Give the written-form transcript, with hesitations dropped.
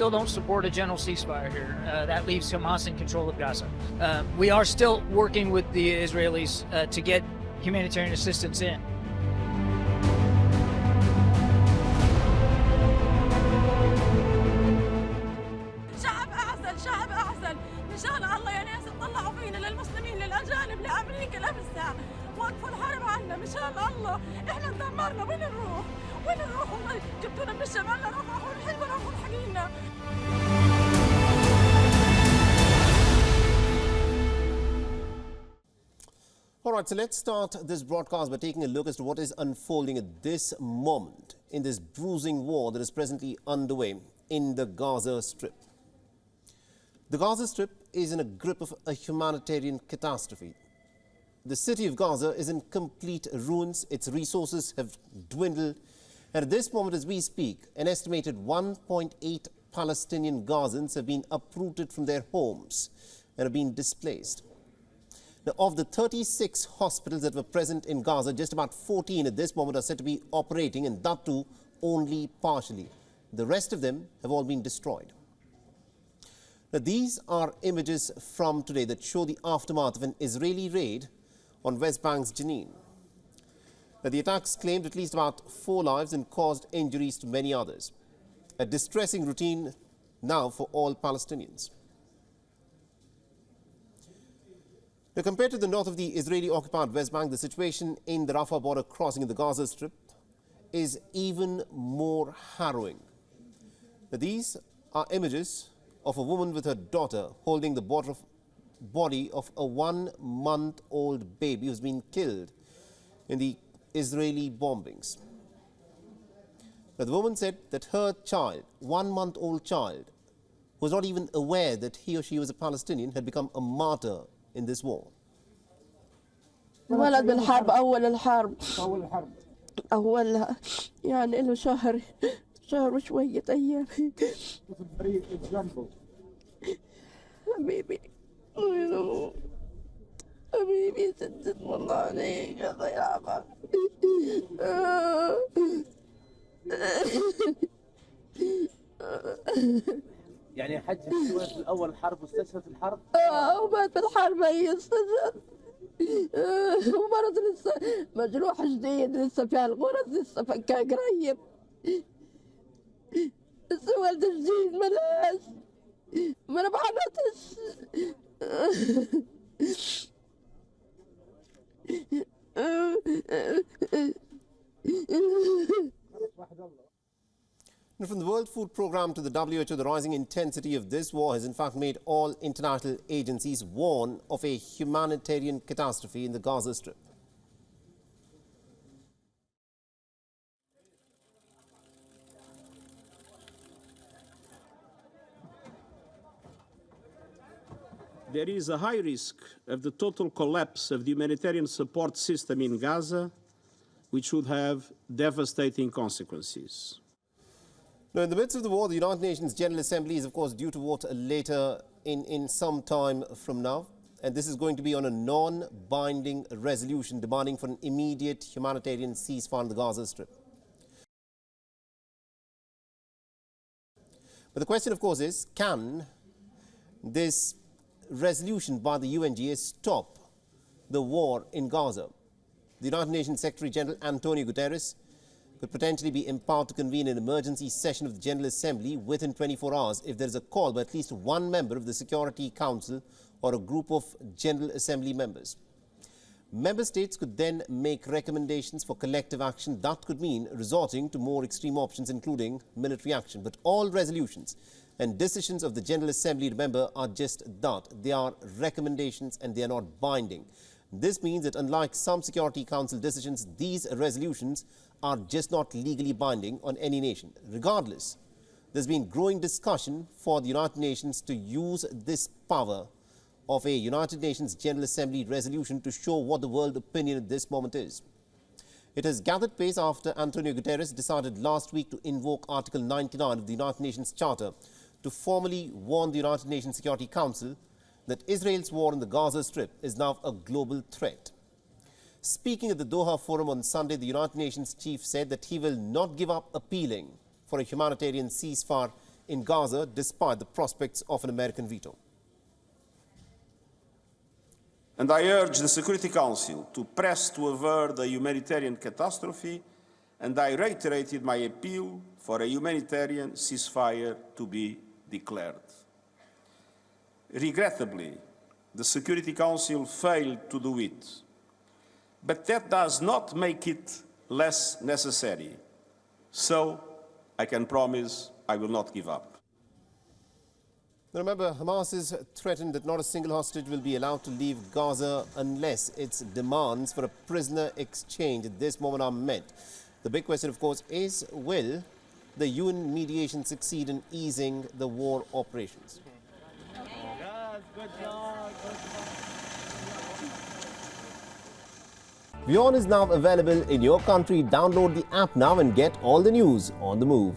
still don't support a general ceasefire here. That leaves Hamas in control of Gaza. We are still working with the Israelis to get humanitarian assistance in. شعب أحسن مشان الله يا ناس تطلعوا فينا للمسلمين للأجانب لأمريكا لابسها وقفوا الحرب عنا مشان الله إحنا اندمرنا وين نروح والله جبتونا من الشمال لرفح والحلوة راحوا الحقينا. All right, so let's start this broadcast by taking a look as to what is unfolding at this moment in this bruising war that is presently underway in the Gaza Strip. The Gaza Strip is in a grip of a humanitarian catastrophe. The city of Gaza is in complete ruins. Its resources have dwindled. And at this moment as we speak, an estimated 1.8 Palestinian Gazans have been uprooted from their homes and have been displaced. Now, of the 36 hospitals that were present in Gaza, just about 14 at this moment are said to be operating, and that too only partially. The rest of them have all been destroyed. Now, these are images from today that show the aftermath of an Israeli raid on West Bank's Jenin. Now, the attacks claimed at least about 4 lives and caused injuries to many others. A distressing routine now for all Palestinians. Now, compared to the north of the Israeli-occupied West Bank, the situation in the Rafah border crossing in the Gaza Strip is even more harrowing. Now, these are images of a woman with her daughter holding the body of a 1-month-old baby who's been killed in the Israeli bombings. Now, the woman said that her child, 1-month-old child, was not even aware that he or she was a Palestinian, had become a martyr in this war. ولد بالحرب أول الحرب أولها يعني له شهر وشوية أيام. حبيبي حبيبي سدد والله عليك يا ضيافة. يعني حج في الأول الحرب واستشهد في الحرب؟ ومات بالحرب هي استشهد. ومرض لسه مجروح جديد لسه في الغرز لسه فكا قريب. لسه ولد جديد ملاش ما انا بحنطش. From the World Food Programme to the WHO, the rising intensity of this war has in fact made all international agencies warn of a humanitarian catastrophe in the Gaza Strip. There is a high risk of the total collapse of the humanitarian support system in Gaza, which would have devastating consequences. Now, in the midst of the war, the United Nations General Assembly is, of course, due to vote later in some time from now. And this is going to be on a non-binding resolution demanding for an immediate humanitarian ceasefire in the Gaza Strip. But the question, of course, is, can this resolution by the UNGA stop the war in Gaza? The United Nations Secretary General Antonio Guterres could potentially be empowered to convene an emergency session of the General Assembly within 24 hours if there is a call by at least one member of the Security Council or a group of General Assembly members. Member states could then make recommendations for collective action. That could mean resorting to more extreme options, including military action. But all resolutions and decisions of the General Assembly, remember, are just that. They are recommendations and they are not binding. This means that unlike some Security Council decisions, these resolutions are just not legally binding on any nation. Regardless, there's been growing discussion for the United Nations to use this power of a United Nations General Assembly resolution to show what the world opinion at this moment is. It has gathered pace after Antonio Guterres decided last week to invoke Article 99 of the United Nations Charter to formally warn the United Nations Security Council that Israel's war in the Gaza Strip is now a global threat. Speaking at the Doha Forum on Sunday, the United Nations chief said that he will not give up appealing for a humanitarian ceasefire in Gaza despite the prospects of an American veto. And I urge the Security Council to press to avert the humanitarian catastrophe, and I reiterated my appeal for a humanitarian ceasefire to be declared. Regrettably, the Security Council failed to do it, but that does not make it less necessary. So, I can promise I will not give up. Remember, Hamas has threatened that not a single hostage will be allowed to leave Gaza unless its demands for a prisoner exchange at this moment are met. The big question, of course, is will the UN mediation succeed in easing the war operations? WION is now available in your country. Download the app now and get all the news on the move.